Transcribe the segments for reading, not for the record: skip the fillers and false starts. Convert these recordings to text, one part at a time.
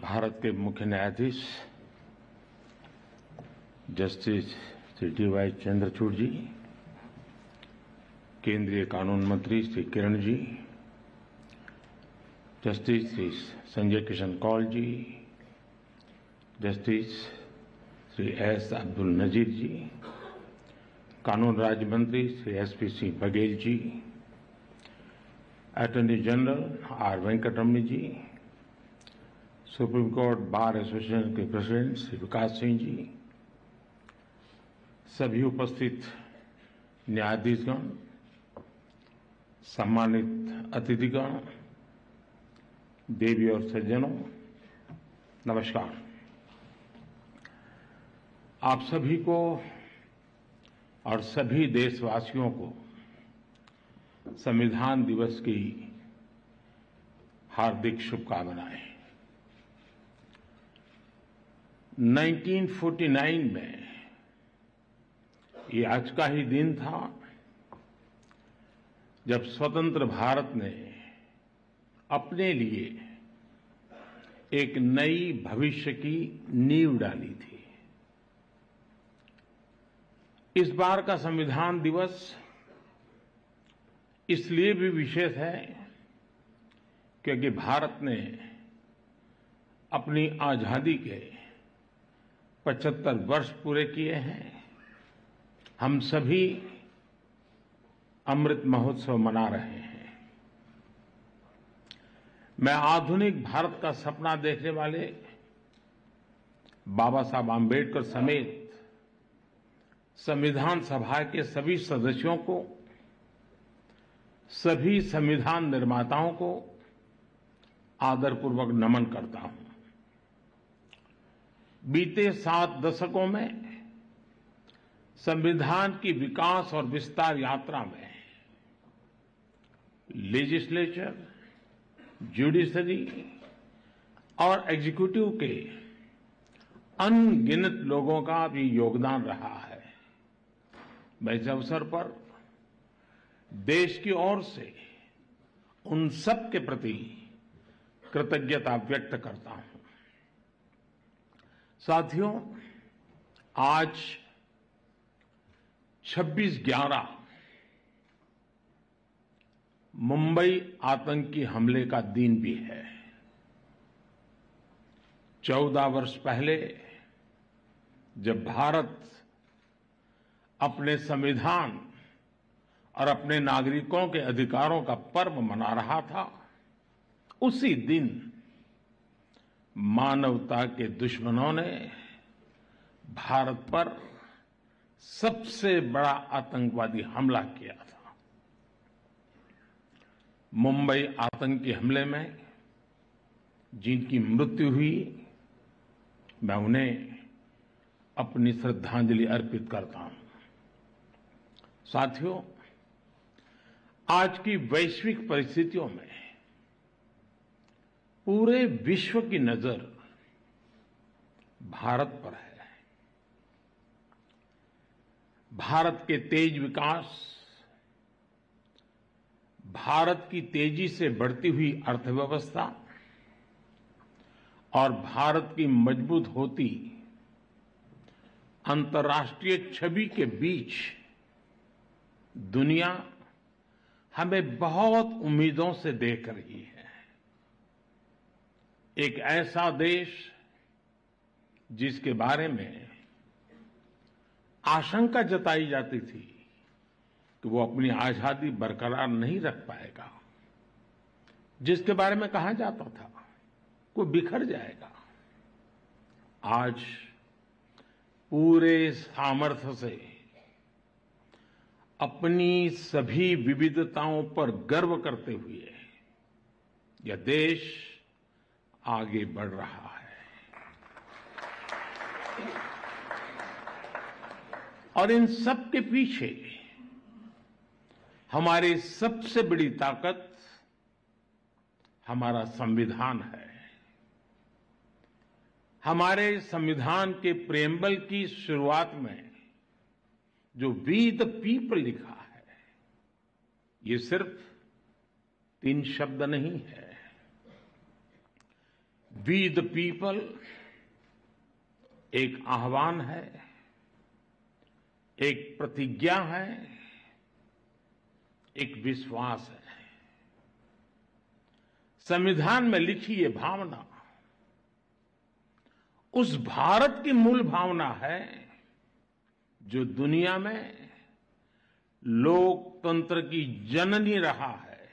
भारत के मुख्य न्यायाधीश जस्टिस श्री डी.वाई. चंद्रचूड़ जी, केंद्रीय कानून मंत्री श्री किरण जी, जस्टिस श्री संजय किशन कौल जी, जस्टिस श्री एस. अब्दुल नजीर जी, कानून राज्य मंत्री Shri SP. Singh Baghel ji, attorney general R. Venkataraman जी, सुप्रीम कोर्ट बार एसोसिएशन के प्रेसिडेंट श्री विकास सिंह जी, सभी उपस्थित न्यायाधीशगण, सम्मानित अतिथिगण, देवी और सज्जनों, नमस्कार। आप सभी को और सभी देशवासियों को संविधान दिवस की हार्दिक शुभकामनाएं। 1949 में ये आज का ही दिन था जब स्वतंत्र भारत ने अपने लिए एक नई भविष्य की नींव डाली थी। इस बार का संविधान दिवस इसलिए भी विशेष है क्योंकि भारत ने अपनी आजादी के 75 वर्ष पूरे किए हैं। हम सभी अमृत महोत्सव मना रहे हैं। मैं आधुनिक भारत का सपना देखने वाले बाबा साहब आम्बेडकर समेत संविधान सभा के सभी सदस्यों को, सभी संविधान निर्माताओं को आदरपूर्वक नमन करता हूं। बीते 7 दशकों में संविधान की विकास और विस्तार यात्रा में लेजिस्लेचर, जुडिशरी और एग्जीक्यूटिव के अनगिनत लोगों का भी योगदान रहा है। मैं इस अवसर पर देश की ओर से उन सब के प्रति कृतज्ञता व्यक्त करता हूं। साथियों, आज 26/11 मुंबई आतंकी हमले का दिन भी है। 14 वर्ष पहले जब भारत अपने संविधान और अपने नागरिकों के अधिकारों का पर्व मना रहा था, उसी दिन मानवता के दुश्मनों ने भारत पर सबसे बड़ा आतंकवादी हमला किया था। मुंबई आतंकी हमले में जिनकी मृत्यु हुई, मैं उन्हें अपनी श्रद्धांजलि अर्पित करता हूं। साथियों, आज की वैश्विक परिस्थितियों में पूरे विश्व की नजर भारत पर है। भारत के तेज विकास, भारत की तेजी से बढ़ती हुई अर्थव्यवस्था और भारत की मजबूत होती अंतर्राष्ट्रीय छवि के बीच दुनिया हमें बहुत उम्मीदों से देख रही है। एक ऐसा देश जिसके बारे में आशंका जताई जाती थी कि वो अपनी आजादी बरकरार नहीं रख पाएगा, जिसके बारे में कहा जाता था वो बिखर जाएगा, आज पूरे सामर्थ्य से अपनी सभी विविधताओं पर गर्व करते हुए यह देश आगे बढ़ रहा है। और इन सब के पीछे हमारी सबसे बड़ी ताकत हमारा संविधान है। हमारे संविधान के प्रेम्बल की शुरुआत में जो वी द पीपल लिखा है, ये सिर्फ 3 शब्द नहीं है। वी द पीपल एक आह्वान है, एक प्रतिज्ञा है, एक विश्वास है। संविधान में लिखी ये भावना उस भारत की मूल भावना है जो दुनिया में लोकतंत्र की जननी रहा है,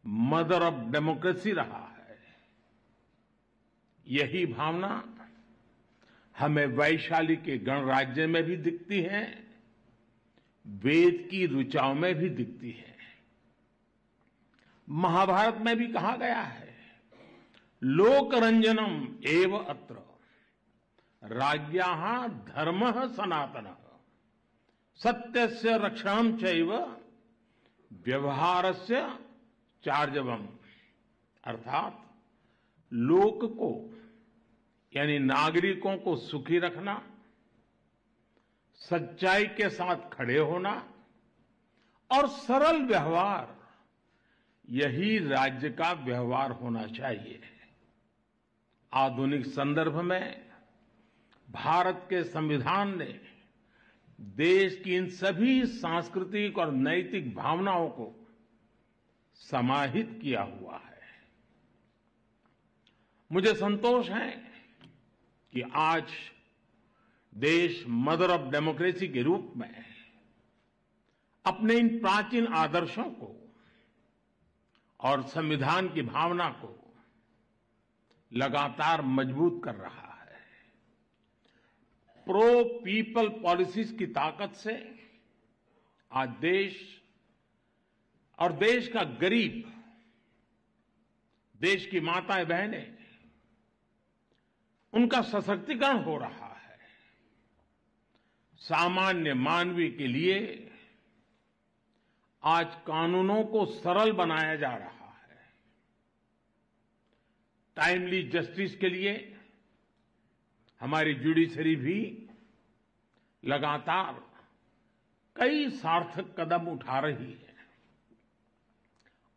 मदर ऑफ डेमोक्रेसी रहा है। यही भावना हमें वैशाली के गणराज्य में भी दिखती है, वेद की ऋचाओं में भी दिखती है। महाभारत में भी कहा गया है, लोकरंजनम एव अत्र राज्ञाः धर्मः सनातनः सत्यस्य रक्षणं चैव व्यवहारस्य चार्जवम्। अर्थात लोक को यानी नागरिकों को सुखी रखना, सच्चाई के साथ खड़े होना और सरल व्यवहार, यही राज्य का व्यवहार होना चाहिए। आधुनिक संदर्भ में भारत के संविधान ने देश की इन सभी सांस्कृतिक और नैतिक भावनाओं को समाहित किया हुआ है। मुझे संतोष है कि आज देश मदर ऑफ डेमोक्रेसी के रूप में अपने इन प्राचीन आदर्शों को और संविधान की भावना को लगातार मजबूत कर रहा है। प्रो पीपल पॉलिसीज की ताकत से आज देश और देश का गरीब, देश की माताएं बहनें, उनका सशक्तिकरण हो रहा है। सामान्य मानवीय के लिए आज कानूनों को सरल बनाया जा रहा है। टाइमली जस्टिस के लिए हमारी जुडिशरी भी लगातार कई सार्थक कदम उठा रही है।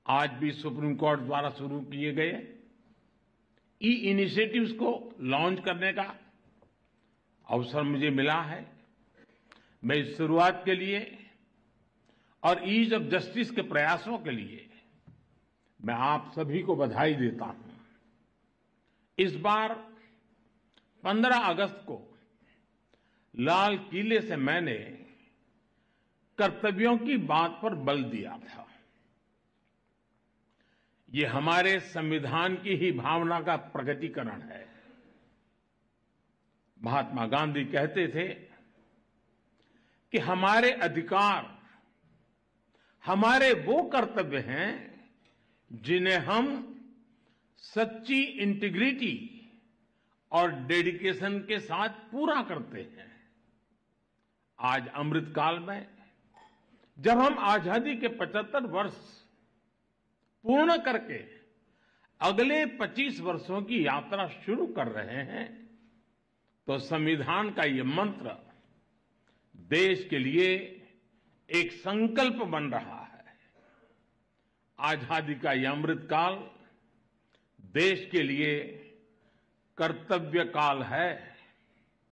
आज भी सुप्रीम कोर्ट द्वारा शुरू किए गए ई इनिशिएटिव्स को लॉन्च करने का अवसर मुझे मिला है। मैं इस शुरुआत के लिए और ईज ऑफ जस्टिस के प्रयासों के लिए मैं आप सभी को बधाई देता हूं। इस बार 15 अगस्त को लाल किले से मैंने कर्तव्यों की बात पर बल दिया था। ये हमारे संविधान की ही भावना का प्रकटीकरण है। महात्मा गांधी कहते थे कि हमारे अधिकार हमारे वो कर्तव्य हैं जिन्हें हम सच्ची इंटीग्रिटी और डेडिकेशन के साथ पूरा करते हैं। आज अमृतकाल में जब हम आजादी के 75 वर्ष पूर्ण करके अगले 25 वर्षों की यात्रा शुरू कर रहे हैं, तो संविधान का ये मंत्र देश के लिए एक संकल्प बन रहा है। आजादी का यह अमृतकाल देश के लिए कर्तव्य काल है।